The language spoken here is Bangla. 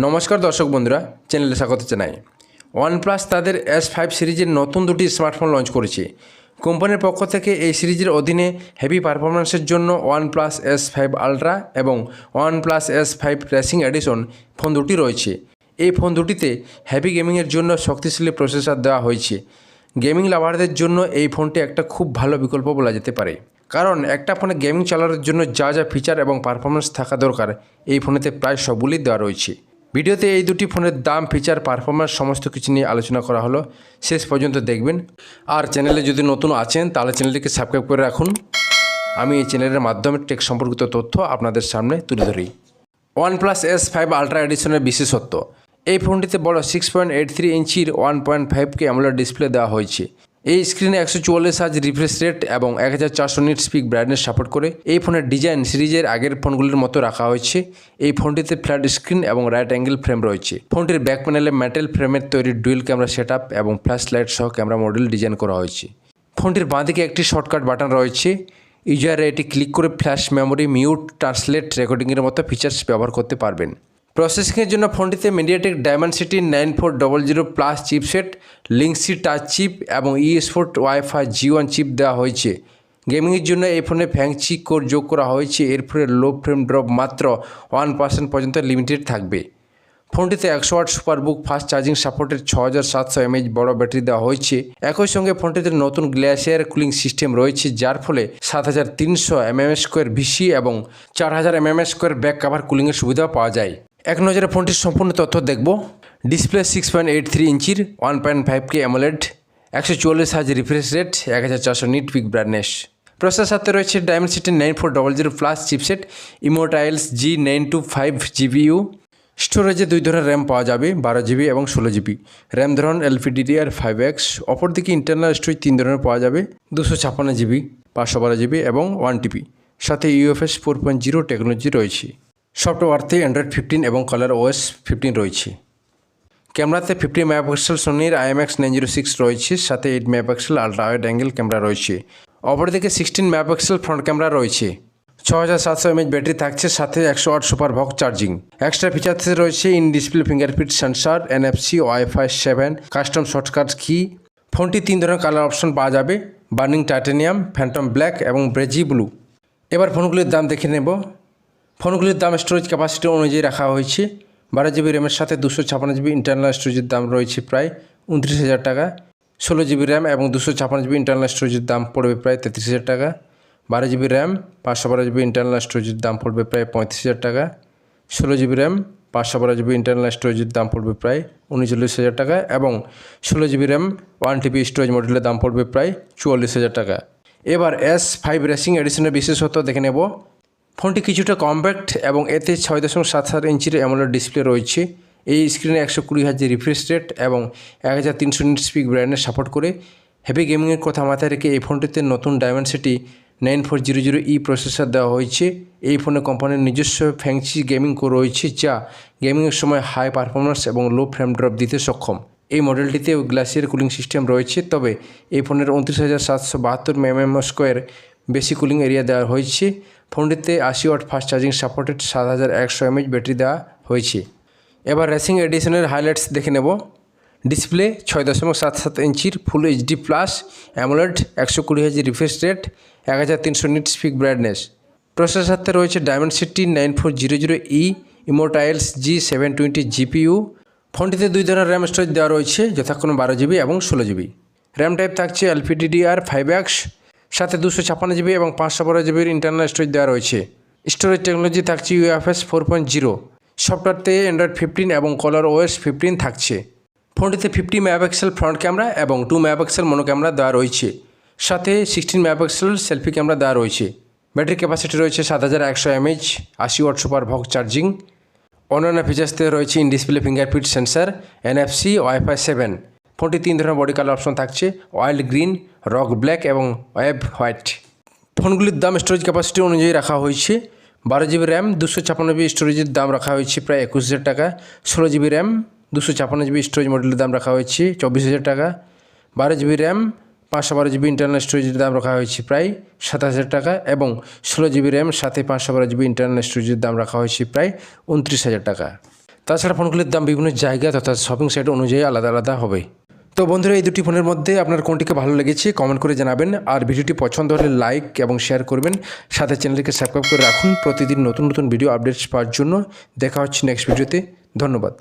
নমস্কার দর্শক বন্ধুরা, চ্যানেলে স্বাগত জানাই। ওয়ানপ্লাস তাদের S5 সিরিজের নতুন দুটি স্মার্টফোন লঞ্চ করেছে। কোম্পানির পক্ষ থেকে এই সিরিজের অধীনে হেভি পারফরম্যান্সের জন্য ওয়ানপ্লাস S5 আলট্রা এবং OnePlus S5 racing addition phone দুটি রয়েছে। এই ফোন দুটিতে হেভি গেমিংয়ের জন্য শক্তিশালী প্রসেসর দেওয়া হয়েছে। গেমিং লাভারদের জন্য এই ফোনটি একটা খুব ভালো বিকল্প বলা যেতে পারে, কারণ একটা ফোনে গেমিং চালানোর জন্য যা যা ফিচার এবং পারফরমেন্স থাকা দরকার এই ফোনেতে প্রায় সবগুলি দেওয়া রয়েছে। ভিডিওতে এই দুটি ফোনের দাম, ফিচার, পারফরমেন্স সমস্ত কিছু নিয়ে আলোচনা করা হলো। শেষ পর্যন্ত দেখবেন। আর চ্যানেলে যদি নতুন আছেন তাহলে চ্যানেলটিকে সাবস্ক্রাইব করে রাখুন। আমি এই চ্যানেলের মাধ্যমে টেক সম্পর্কিত তথ্য আপনাদের সামনে তুলে ধরি। ওয়ানপ্লাস S5 আলট্রা এডিশনের বিশেষত্ব: এই ফোনটিতে বড় 6.83 ইঞ্চির 1.5K অ্যামোলেড ডিসপ্লে দেওয়া হয়েছে। এই স্ক্রিনে 144 হার্জ রিফ্রেশ রেট এবং 1400 নিটস পিক ব্রাইটনেস সাপোর্ট করে। এই ফোনের ডিজাইন সিরিজের আগের ফোনগুলির মতো রাখা হয়েছে। এই ফোনটিতে ফ্ল্যাট স্ক্রিন এবং রাইট অ্যাঙ্গেল ফ্রেম রয়েছে। ফোনটির ব্যাক প্যানেলে মেটাল ফ্রেমের তৈরি ডুয়েল ক্যামেরা সেটআপ এবং ফ্ল্যাশ লাইট সহ ক্যামেরা মডেল ডিজাইন করা হয়েছে। ফোনটির বাঁদিকে একটি শর্টকাট বাটন রয়েছে। ইউজাররা এটি ক্লিক করে ফ্ল্যাশ মেমোরি, মিউট, ট্রান্সলেট, রেকর্ডিংয়ের মতো ফিচার্স ব্যবহার করতে পারবেন। প্রসেসিংয়ের জন্য ফোনটিতে মিডিয়াটেক ডায়মেনসিটি 9400+ চিপসেট, লিঙ্কসি টাচ চিপ এবং eSport Wi-Fi G1 চিপ দেওয়া হয়েছে। গেমিংয়ের জন্য এই ফোনে ফ্যাংচি কোর যোগ করা হয়েছে। এর ফলে লো ফ্রেম ড্রপ মাত্র 1% পর্যন্ত লিমিটেড থাকবে। ফোনটিতে 100 ওয়াট সুপারবুক ফাস্ট চার্জিং সাপোর্টের 6700 mAh বড় ব্যাটারি দেওয়া হয়েছে। একই সঙ্গে ফোনটিতে নতুন গ্লাসিয়ার কুলিং সিস্টেম রয়েছে, যার ফলে 7300 mAh² ভিসি এবং 4000 mAh² ব্যাক কাভার কুলিংয়ের সুবিধা পাওয়া যায়। এক নজরে ফোনটির সম্পূর্ণ তথ্য দেখব। ডিসপ্লে 6.83 ইঞ্চির 1.5K AMOLED, 144 hertz refresh rate, 1400 nit peak brightness. প্রসেসরে রয়েছে ডায়মেনসিটি 9400+ চিপসেট, ইমোটাইলস G925 GPU। স্টোরেজে দুই ধরনের র্যাম পাওয়া যাবে, 12GB এবং 16GB। র্যাম ধরন LPDDR5X। অপরদিকে ইন্টারনাল স্টোরেজ 3 ধরনের পাওয়া যাবে, 256GB, 512GB এবং 1TB। সাথে UFS 4.0 টেকনোলজি রয়েছে। সফটওয়্যারতে অ্যান্ড্রয়েড 15 এবং ColorOS 15 রয়েছে। ক্যামেরাতে 50 মেগাপিক্সেল সোনির IMX906 রয়েছে, সাথে 8 megapixel ultra wide angle camera রয়েছে। অপরদিকে 16 মেগাপিক্সেল ফ্রন্ট ক্যামেরা রয়েছে। 6700 mAh ব্যাটারি থাকছে, সাথে 100 ওয়াট সুপারভক চার্জিং। এক্সট্রা ফিচার্সে রয়েছে in display fingerprint sensor, NFC, Wi-Fi 7, custom shortcut key. ফোনটি 3 ধরনের কালার অপশন পাওয়া যাবে: বার্নিং টাইটানিয়াম, ফ্যান্টম ব্ল্যাক এবং ব্রেজি ব্লু। এবার ফোনগুলির দাম দেখে নেব। ফোনগুলির দাম স্টোরেজ ক্যাপাসিটি অনুযায়ী রাখা হয়েছে। 12GB র্যামের সাথে 256GB ইন্টারনাল স্টোরেজের দাম রয়েছে প্রায় 29,000 টাকা। 16GB র্যাম এবং 256GB ইন্টারনাল স্টোরেজের দাম পড়বে প্রায় 33,000 টাকা। 12GB র্যাম, 512GB ইন্টারনাল স্টোরেজের দাম পড়বে প্রায় 35,000 টাকা। 16GB র্যাম, 512GB ইন্টারনাল স্টোরেজের দাম পড়বে প্রায় 39,000 টাকা এবং 16GB র্যাম 1TB স্টোরেজ মডেলের দাম পড়বে প্রায় 44,000 টাকা। এবার S5 রেসিং এডিশনের বিশেষত্ব দেখে নেব। ফোনটি কিছুটা কম্প্যাক্ট এবং এতে 6.77 ইঞ্চির অ্যামোলেড ডিসপ্লে রয়েছে। এই স্ক্রিনে 120 হার্জ রিফ্রেশ রেট এবং 1300 নিটস পিক ব্রাইটনেস সাপোর্ট করে। হেভি গেমিংয়ের কথা মাথায় রেখে এই ফোনটিতে নতুন ডায়মেনসিটি 9400E প্রসেসর দেওয়া হয়েছে। এই ফোনে কোম্পানির নিজস্ব ফ্যাংচি গেমিং কোর রয়েছে, যা গেমিংয়ের সময় হাই পারফরমেন্স এবং লো ফ্রেম ড্রপ দিতে সক্ষম। এই মডেলটিতে গ্লাসিয়ার কুলিং সিস্টেম রয়েছে, তবে এই ফোনের 29,772 mAh² বেশি কুলিং এরিয়া দেওয়া হয়েছে। ফোনটিতে 80 watt fast charging supported 7100 mAh battery দেওয়া হয়েছে। এবার রেসিং এডিশনের হাইলাইটস দেখে নেব। ডিসপ্লে 6.77 ইঞ্চির full HD+ AMOLED, 120 hertz refresh rate, 1300 nits peak brightness. প্রসেসরতে রয়েছে ডায়মেনসিটি 9400E, ইমোটাইলস G720 GPU। ফোনটিতে দুই ধরনের র্যাম স্টোরেজ দেওয়া রয়েছে, যথাক্রমে 12GB এবং 16GB। র্যাম টাইপ থাকছে LPDDR5X, সাথে 256GB এবং 512GB ইন্টারনাল স্টোরেজ দেওয়া রয়েছে। স্টোরেজ টেকনোলজি থাকছে UFS 4.0। সফটওয়্যারতে অ্যান্ড্রয়েড 15 এবং ColorOS 15 থাকছে। ফোনটিতে 50 মেগাপিক্সেল ফ্রন্ট ক্যামেরা এবং 2 মেগাপিক্সেল মোনো ক্যামেরা দেওয়া রয়েছে, সাথে 16 মেগাপিক্সেল সেলফি ক্যামেরা দেওয়া রয়েছে। ব্যাটারি ক্যাপাসিটি রয়েছে 7100 mAh, 80 ওয়াট সুপারভক চার্জিং। অন্যান্য ফিচার্সতে রয়েছে in display fingerprint sensor, NFC, Wi-Fi 7। ফোনটি 3 ধরনের বডি কালার অপশন থাকছে: ওয়াইল্ড গ্রিন, রক ব্ল্যাক এবং ওয়েব হোয়াইট। ফোনগুলির দাম স্টোরেজ ক্যাপাসিটি অনুযায়ী রাখা হয়েছে। 12GB র্যাম, 256GB স্টোরেজের দাম রাখা হয়েছে প্রায় 21,000 টাকা। 16GB র্যাম, 256GB স্টোরেজ মডেলের দাম রাখা হয়েছে 24,000 টাকা। 12GB র্যাম, 512GB ইন্টারনাল স্টোরেজের দাম রাখা হয়েছে প্রায় 27,000 টাকা এবং 16GB র্যাম সাথে 512GB ইন্টারনাল স্টোরেজের দাম রাখা হয়েছে প্রায় 29,000 টাকা। তাছাড়া ফোনগুলির দাম বিভিন্ন জায়গা তথা শপিং সাইট অনুযায়ী আলাদা আলাদা হবে। তো বন্ধুরা, এই দুটি ফোনের মধ্যে আপনার কোনটিকে ভালো লেগেছে কমেন্ট করে জানাবেন, আর ভিডিওটি পছন্দ হলে লাইক এবং শেয়ার করবেন, সাথে চ্যানেলটিকে সাবস্ক্রাইব করে রাখুন প্রতিদিন নতুন নতুন ভিডিও আপডেটস পাওয়ার জন্য। দেখা হচ্ছে নেক্সট ভিডিওতে। ধন্যবাদ।